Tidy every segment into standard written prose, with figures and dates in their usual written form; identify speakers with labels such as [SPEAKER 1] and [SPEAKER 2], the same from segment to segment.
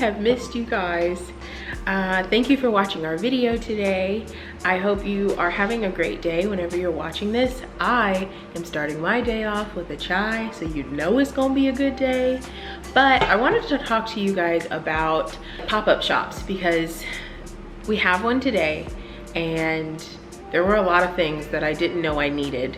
[SPEAKER 1] have missed you guys. Thank you for watching our video today. I hope you are having a great day whenever you're watching this. I am starting my day off with a chai, so you know it's gonna be a good day. But I wanted to talk to you guys about pop-up shops because we have one today and there were a lot of things that I didn't know I needed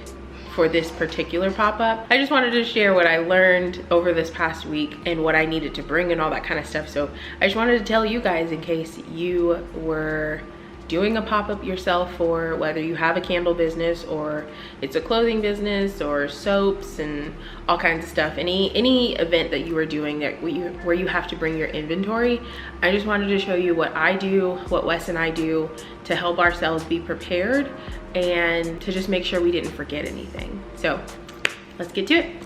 [SPEAKER 1] for this particular pop-up. I just wanted to share what I learned over this past week and what I needed to bring and all that kind of stuff. So I just wanted to tell you guys in case you were doing a pop-up yourself, or whether you have a candle business or it's a clothing business or soaps and all kinds of stuff, any event that you are doing that where you have to bring your inventory. I just wanted to show you what I do, what Wes and I do to help ourselves be prepared and to just make sure we didn't forget anything. So let's get to it.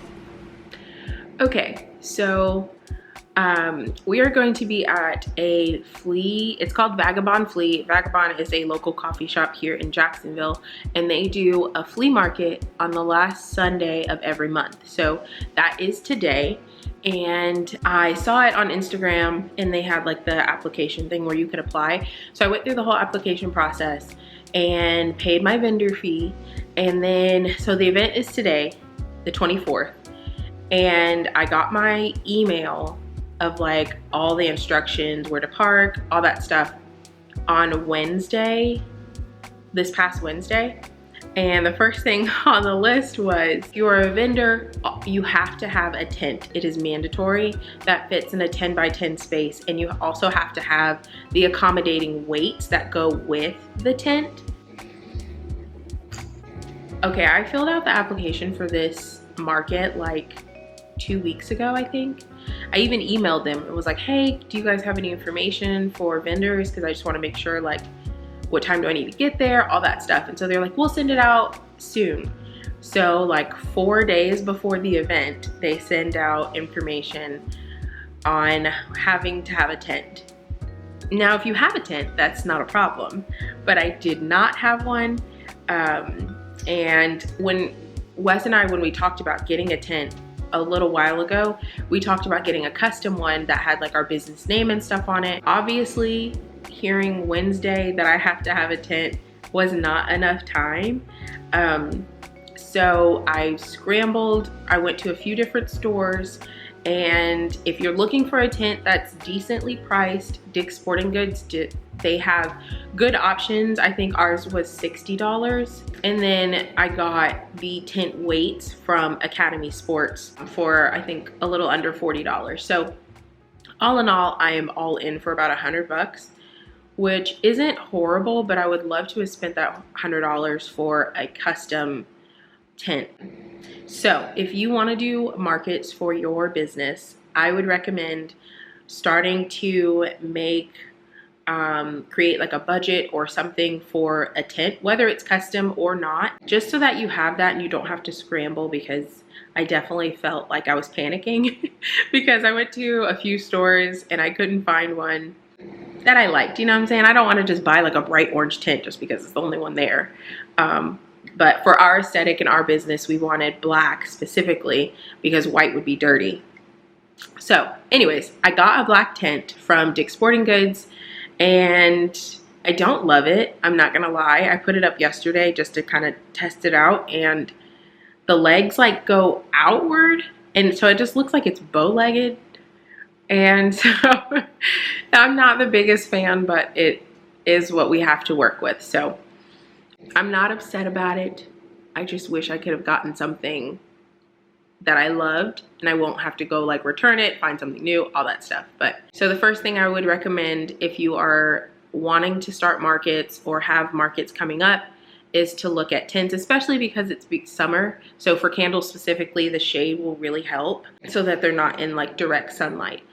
[SPEAKER 1] Okay, so we are going to be at a flea. It's called Vagabond Flea. Vagabond is a local coffee shop here in Jacksonville, and they do a flea market on the last Sunday of every month. So that is today. And I saw it on Instagram and they had like the application thing where you could apply. So I went through the whole application process and paid my vendor fee. And then, so the event is today, the 24th. And I got my email of like all the instructions, where to park, all that stuff on Wednesday, this past Wednesday. And the first thing on the list was, if you're a vendor, you have to have a tent. It is mandatory that fits in a 10 by 10 space. And you also have to have the accommodating weights that go with the tent. Okay, I filled out the application for this market like 2 weeks ago, I think. I even emailed them. It was like, hey, do you guys have any information for vendors? Because I just want to make sure, like, what time do I need to get there, all that stuff. And so they're like, we'll send it out soon. So like 4 days before the event, they send out information on having to have a tent. Now, if you have a tent, that's not a problem, but I did not have one. And when Wes and I, when we talked about getting a tent a little while ago, we talked about getting a custom one that had like our business name and stuff on it. Obviously, hearing Wednesday that I have to have a tent was not enough time. So I scrambled. I went to a few different stores, and if you're looking for a tent that's decently priced, Dick's Sporting Goods, they have good options. I think ours was $60. And then I got the tent weights from Academy Sports for, I think, a little under $40. So all in all, I am all in for about $100, which isn't horrible, but I would love to have spent that $100 for a custom tent. So if you want to do markets for your business, I would recommend starting to create like a budget or something for a tent, whether it's custom or not, just so that you have that and you don't have to scramble, because I definitely felt like I was panicking because I went to a few stores and I couldn't find one that I liked. You know what I'm saying? I don't want to just buy like a bright orange tent just because it's the only one there. But for our aesthetic and our business, we wanted black specifically because white would be dirty. So anyways, I got a black tent from Dick's Sporting Goods, and I don't love it. I'm not gonna lie. I put it up yesterday just to kind of test it out, and the legs like go outward, and so it just looks like it's bow-legged. And so I'm not the biggest fan, but it is what we have to work with. So I'm not upset about it. I just wish I could have gotten something that I loved, and I won't have to go like return it, find something new, all that stuff. But so the first thing I would recommend if you are wanting to start markets or have markets coming up is to look at tents, especially because it's summer. So for candles specifically, the shade will really help so that they're not in like direct sunlight.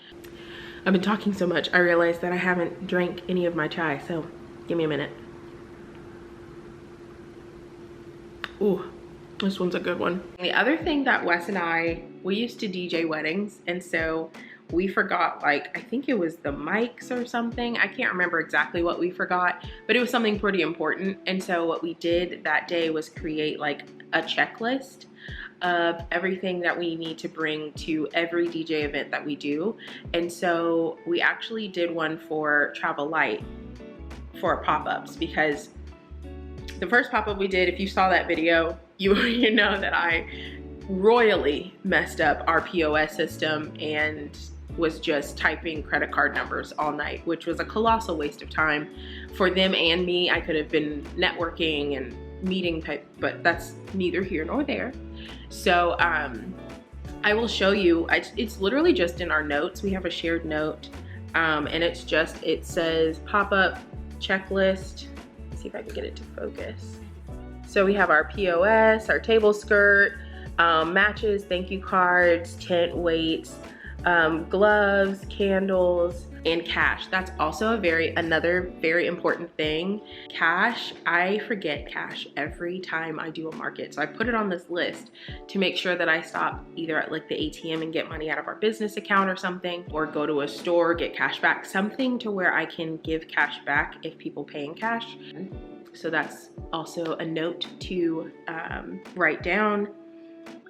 [SPEAKER 1] I've been talking so much, I realized that I haven't drank any of my chai, so give me a minute. Ooh, this one's a good one. The other thing that Wes and I, we used to DJ weddings, and so we forgot, like, I think it was the mics or something. I can't remember exactly what we forgot, but it was something pretty important. And so what we did that day was create like a checklist of everything that we need to bring to every DJ event that we do. And so we actually did one for TRAVELIGHT for pop-ups, because the first pop-up we did, if you saw that video, you know that I royally messed up our POS system and was just typing credit card numbers all night, which was a colossal waste of time for them and me. I could have been networking and meeting type, but that's neither here nor there. So I will show you, it's literally just in our notes. We have a shared note, and it says pop-up checklist. Let's see if I can get it to focus. So we have our POS, our table skirt, matches, thank you cards, tent weights, gloves, candles, and cash. That's also another very important thing. Cash, I forget cash every time I do a market. So I put it on this list to make sure that I stop either at like the ATM and get money out of our business account or something, or go to a store, get cash back, something to where I can give cash back if people pay in cash. So that's also a note to write down.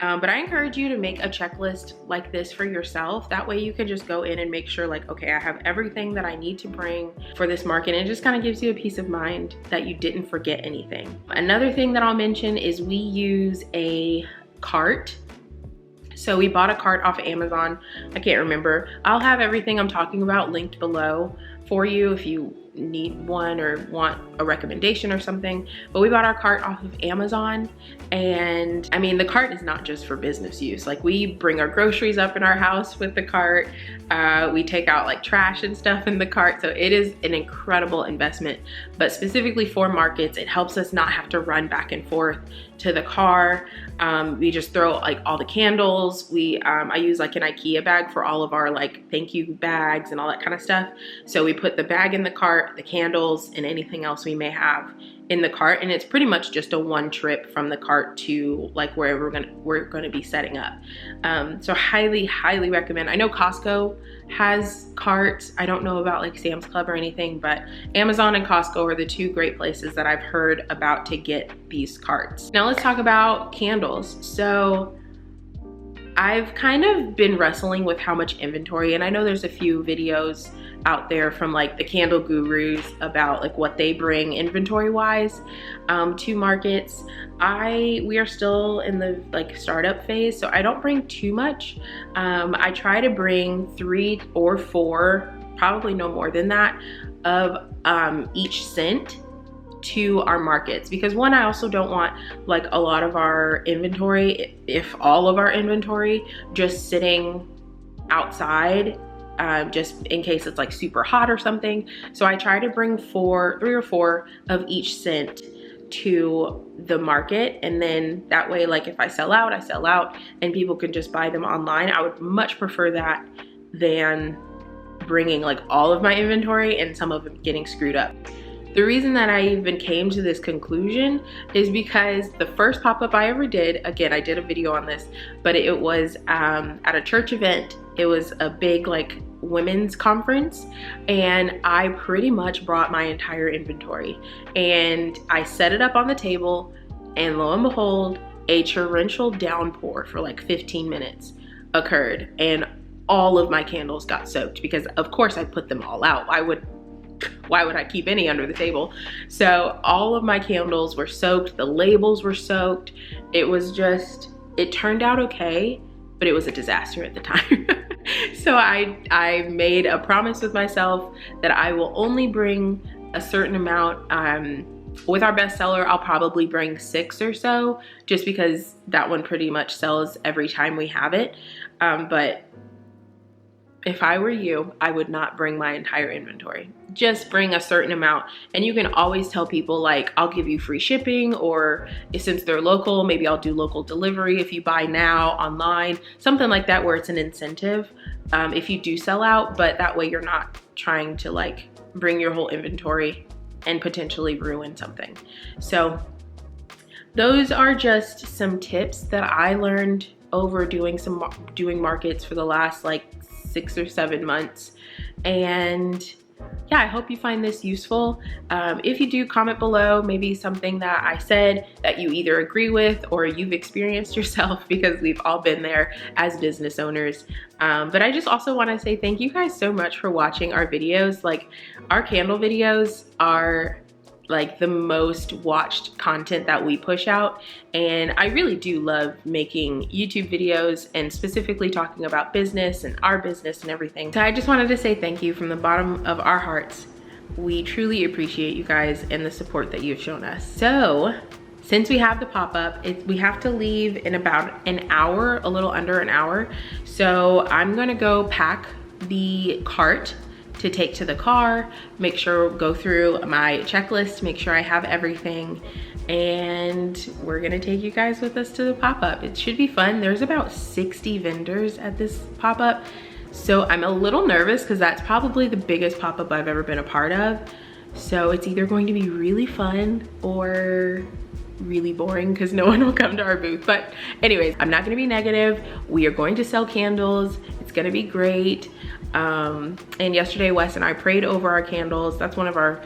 [SPEAKER 1] But I encourage you to make a checklist like this for yourself. That way you can just go in and make sure like, okay, I have everything that I need to bring for this market. And it just kind of gives you a peace of mind that you didn't forget anything. Another thing that I'll mention is we use a cart. So we bought a cart off of Amazon. I can't remember. I'll have everything I'm talking about linked below for you if you need one or want a recommendation or something. But we bought our cart off of Amazon, and I mean, the cart is not just for business use. Like, we bring our groceries up in our house with the cart. We take out like trash and stuff in the cart. So it is an incredible investment, but specifically for markets, it helps us not have to run back and forth to the car. We just throw like all the candles. I use like an IKEA bag for all of our like thank you bags and all that kind of stuff. So we put the bag in the cart, the candles, and anything else we may have in the cart, and it's pretty much just a one trip from the cart to like wherever we're gonna be setting up. So highly recommend. I know Costco has carts. I don't know about like Sam's Club or anything, but Amazon and Costco are the two great places that I've heard about to get these carts. Now let's talk about candles. So I've kind of been wrestling with how much inventory, and I know there's a few videos out there from like the candle gurus about like what they bring inventory wise to markets. We are still in the like startup phase, so I don't bring too much. I try to bring 3 or 4, probably no more than that, of each scent to our markets, because one, I also don't want like a lot of our inventory, if all of our inventory, just sitting outside, just in case it's like super hot or something. So I try to bring 3 or 4 of each scent to the market, and then that way, like if I sell out, I sell out and people can just buy them online. I would much prefer that than bringing like all of my inventory and some of it getting screwed up. The reason that I even came to this conclusion is because the first pop-up I ever did, again, I did a video on this, but it was at a church event. It was a big like women's conference, and I pretty much brought my entire inventory, and I set it up on the table, and lo and behold, a torrential downpour for like 15 minutes occurred, and all of my candles got soaked because of course I put them all out. Why would I keep any under the table? So all of my candles were soaked, the labels were soaked. It turned out okay, but it was a disaster at the time. So I made a promise with myself that I will only bring a certain amount. With our bestseller, I'll probably bring 6 or so, just because that one pretty much sells every time we have it. But if I were you, I would not bring my entire inventory. Just bring a certain amount, and you can always tell people like, I'll give you free shipping, or since they're local, maybe I'll do local delivery if you buy now online, something like that, where it's an incentive if you do sell out, but that way you're not trying to like bring your whole inventory and potentially ruin something. So those are just some tips that I learned over doing markets for the last like 6 or 7 months. And yeah, I hope you find this useful. If you do, comment below maybe something that I said that you either agree with or you've experienced yourself, because we've all been there as business owners. But I just also want to say thank you guys so much for watching our videos. Like, our candle videos are like the most watched content that we push out, and I really do love making YouTube videos and specifically talking about business and our business and everything. So I just wanted to say thank you from the bottom of our hearts. We truly appreciate you guys and the support that you've shown us. So since we have the pop-up, we have to leave in about an hour, a little under an hour. So I'm gonna go pack the cart to take to the car, go through my checklist, make sure I have everything, and we're gonna take you guys with us to the pop-up. It should be fun. There's about 60 vendors at this pop-up, so I'm a little nervous because that's probably the biggest pop-up I've ever been a part of. So it's either going to be really fun or really boring because no one will come to our booth. But anyways, I'm not gonna be negative. We are going to sell candles. It's gonna be great. And yesterday Wes and I prayed over our candles. That's one of our,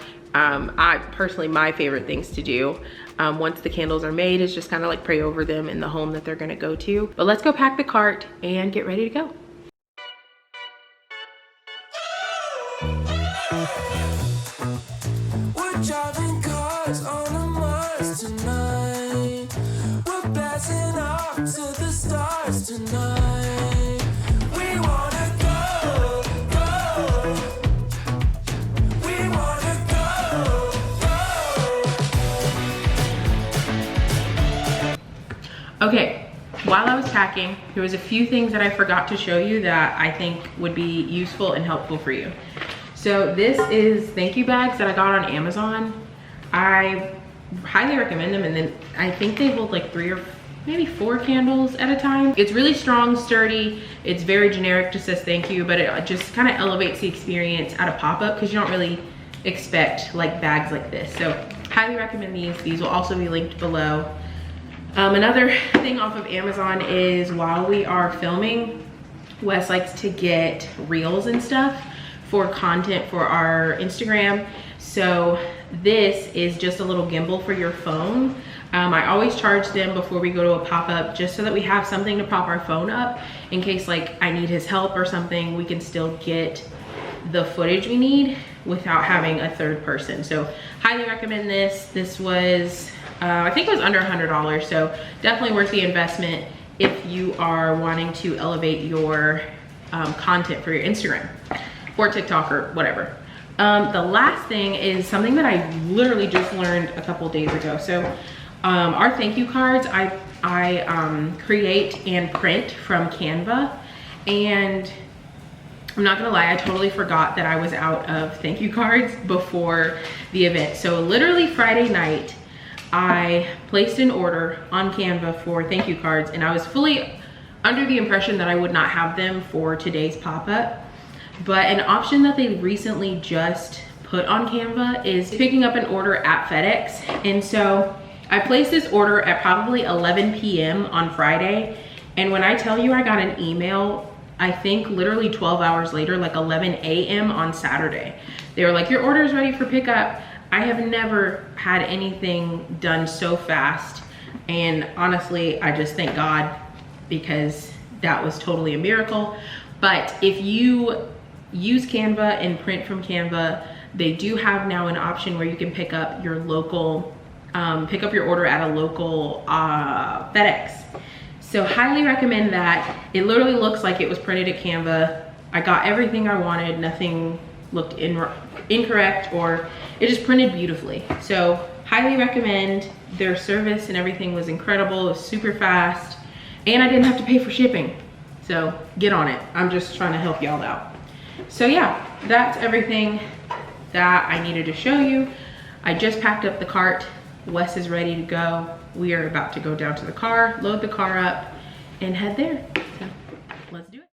[SPEAKER 1] personally, my favorite things to do. Once the candles are made, is just kind of like pray over them in the home that they're gonna go to. But let's go pack the cart and get ready to go. We're driving cars on a Mars tonight. We're blasting off to the stars tonight. We wanna go, go. We wanna go, go. Okay, while I was packing, there was a few things that I forgot to show you that I think would be useful and helpful for you. So this is thank you bags that I got on Amazon. I highly recommend them, and then I think they hold like 3 or maybe 4 candles at a time. It's really strong, sturdy. It's very generic, just says thank you, but it just kind of elevates the experience at a pop-up because you don't really expect like bags like this. So highly recommend these. These will also be linked below. Another thing off of Amazon is while we are filming, Wes likes to get reels and stuff for content for our Instagram. So this is just a little gimbal for your phone. I always charge them before we go to a pop-up just so that we have something to prop our phone up in case like I need his help or something. We can still get the footage we need without having a third person. So highly recommend this. This was, I think it was under $100, so definitely worth the investment if you are wanting to elevate your content for your Instagram or TikTok or whatever. The last thing is something that I literally just learned a couple days ago. So our thank you cards, I create and print from Canva, and I'm not gonna lie, I totally forgot that I was out of thank you cards before the event. So literally Friday night, I placed an order on Canva for thank you cards, and I was fully under the impression that I would not have them for today's pop-up. But an option that they recently just put on Canva is picking up an order at FedEx. And so I placed this order at probably 11 p.m. on Friday. And when I tell you I got an email, I think literally 12 hours later, like 11 a.m. on Saturday, they were like, your order is ready for pickup. I have never had anything done so fast. And honestly, I just thank God because that was totally a miracle. But if you use Canva and print from Canva, they do have now an option where you can pick up your local, pick up your order at a local FedEx. So highly recommend that. It literally looks like it was printed at Canva. I got everything I wanted. Nothing looked incorrect, or it just printed beautifully. So highly recommend. Their service and everything was incredible. It was super fast, and I didn't have to pay for shipping. So get on it. I'm just trying to help y'all out. So yeah, that's everything that I needed to show you. I just packed up the cart. Wes is ready to go. We are about to go down to the car, load the car up, and head there. So let's do it.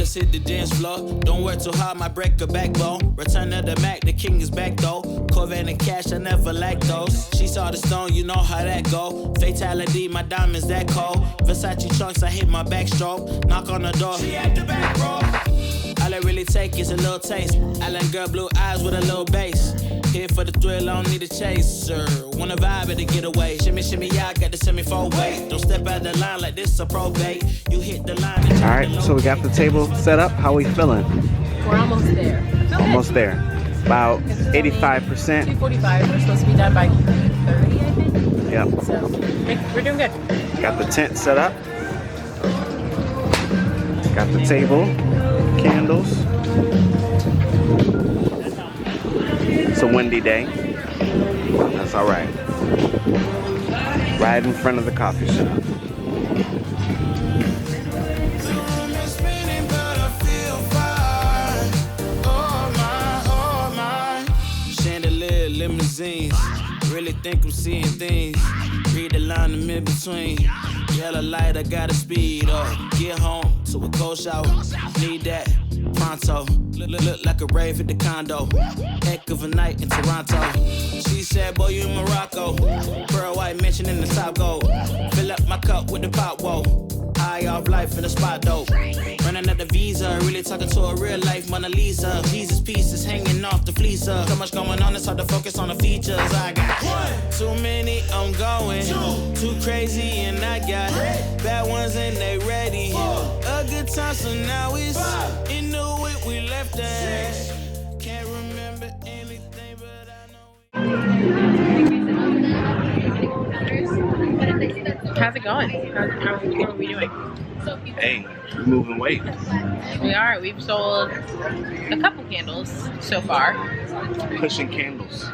[SPEAKER 2] us hit the dance floor. Don't work too hard, might break a backbone. Return to the Mac, the king is back though. Corvette and cash, I never lack those. She saw the stone, you know how that go. Fatality, my diamonds that cold. Versace trunks, I hit my backstroke. Knock on the door, she at the back, bro. All I really take is a little taste. Island girl, blue eyes with a little bass. Here for the thrill, I don't need a chaser. Wanna vibe at the getaway. Shimmy, shimmy, yeah, I got the semi-four weight. Don't step out the line like this a probate. You hit the line.
[SPEAKER 3] All right, so we got the table set up. How we feeling?
[SPEAKER 1] We're almost there.
[SPEAKER 3] Almost there. About 85%.
[SPEAKER 1] 2:45. We're supposed to be done by 30, I think.
[SPEAKER 3] Yep.
[SPEAKER 1] So we're doing good.
[SPEAKER 3] Got the tent set up. Got the table, candles. It's a windy day. That's all right. Right in front of the coffee shop.
[SPEAKER 2] Chandelier, limousines. Really think I'm seeing things. Read the line in between. Yellow light, I gotta speed up. Get home to a cold shower. Need that pronto. Look like a rave at the condo. Heck of a night in Toronto. She said, boy, you in Morocco. Pearl white mention in the top gold. Fill up my cup with the pop, whoa. High off life in the spot, though. Running up the visa, really talking to a real life Mona Lisa. Jesus pieces hanging off the fleecer. So much going on, it's hard to focus on the features. I got one, too many, I'm going. Too crazy, and I got bad ones and they ready. A good time, so now it's in the way we left at. Can't remember anything, but I know.
[SPEAKER 1] How's it going? How are we doing?
[SPEAKER 3] Hey, we're moving weight.
[SPEAKER 1] We are. We've sold a couple candles so far.
[SPEAKER 3] Pushing candles.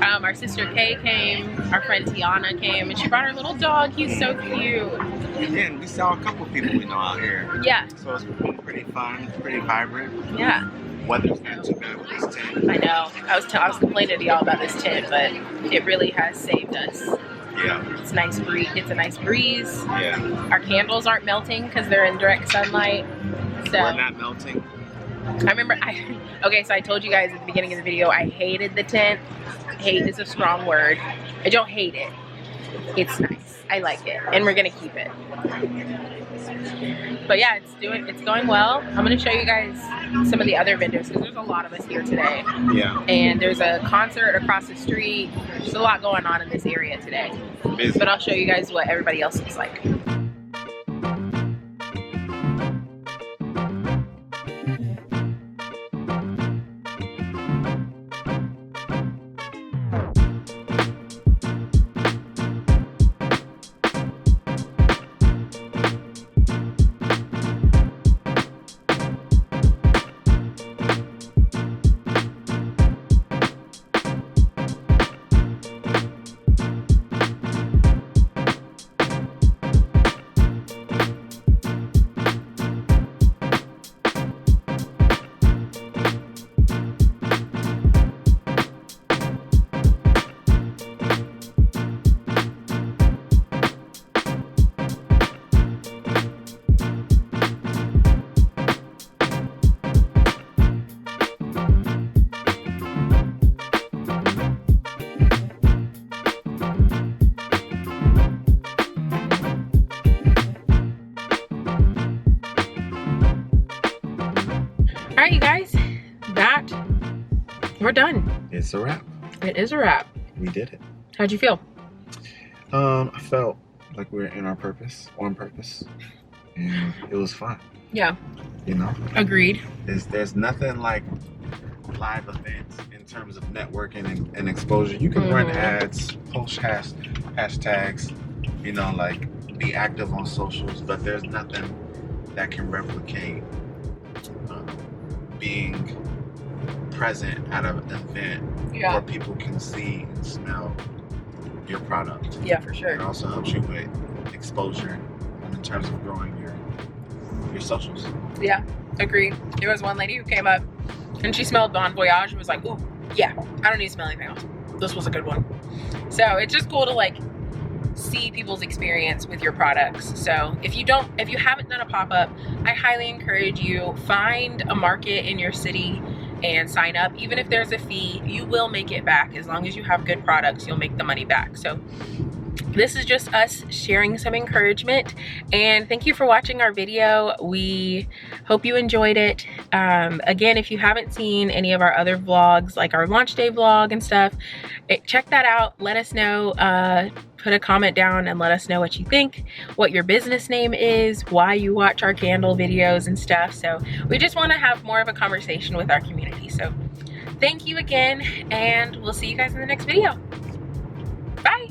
[SPEAKER 1] Our sister Kay came, our friend Tiana came, and she brought her little dog. He's so cute.
[SPEAKER 3] And we saw a couple people we know out here.
[SPEAKER 1] Yeah.
[SPEAKER 3] So it's been pretty fun, pretty vibrant.
[SPEAKER 1] Yeah.
[SPEAKER 3] Weather's not too bad with this tent.
[SPEAKER 1] I know. I was complaining to y'all about this tent, but it really has saved us.
[SPEAKER 3] Yeah.
[SPEAKER 1] It's nice breeze. It's a nice breeze.
[SPEAKER 3] Yeah.
[SPEAKER 1] Our candles aren't melting because they're in direct sunlight. So
[SPEAKER 3] We're not melting.
[SPEAKER 1] I remember okay, so I told you guys at the beginning of the video I hated the tent. Hate is a strong word. I don't hate it. It's nice. I like it. And we're gonna keep it. But yeah, it's going well. I'm gonna show you guys some of the other vendors because there's a lot of us here today.
[SPEAKER 3] Yeah.
[SPEAKER 1] And there's a concert across the street. There's a lot going on in this area today.
[SPEAKER 3] Busy.
[SPEAKER 1] But I'll show you guys what everybody else looks like. All right, you guys, we're done.
[SPEAKER 3] It's a wrap.
[SPEAKER 1] It is a wrap.
[SPEAKER 3] We did it.
[SPEAKER 1] How'd you feel?
[SPEAKER 3] I felt like we were in our purpose, on purpose, and it was fun.
[SPEAKER 1] Yeah.
[SPEAKER 3] You know?
[SPEAKER 1] Agreed.
[SPEAKER 3] There's nothing like live events in terms of networking and exposure. You can run ads, post hashtags, you know, like be active on socials, but there's nothing that can replicate being present at an event where people can see and smell your product.
[SPEAKER 1] Yeah, for sure.
[SPEAKER 3] It also helps you with exposure in terms of growing your socials.
[SPEAKER 1] Yeah, agreed. There was one lady who came up and she smelled Bon Voyage and was like, ooh, yeah, I don't need to smell anything else. This was a good one. So it's just cool to like see people's experience with your products. So if you haven't done a pop-up, I highly encourage you, find a market in your city and sign up. Even if there's a fee, you will make it back. As long as you have good products, you'll make the money back. So this is just us sharing some encouragement, and thank you for watching our video. We hope you enjoyed it. Again, if you haven't seen any of our other vlogs, like our launch day vlog and stuff, check that out. Let us know, put a comment down and let us know what you think, what your business name is, why you watch our candle videos and stuff. So we just want to have more of a conversation with our community. So thank you again, and we'll see you guys in the next video. Bye.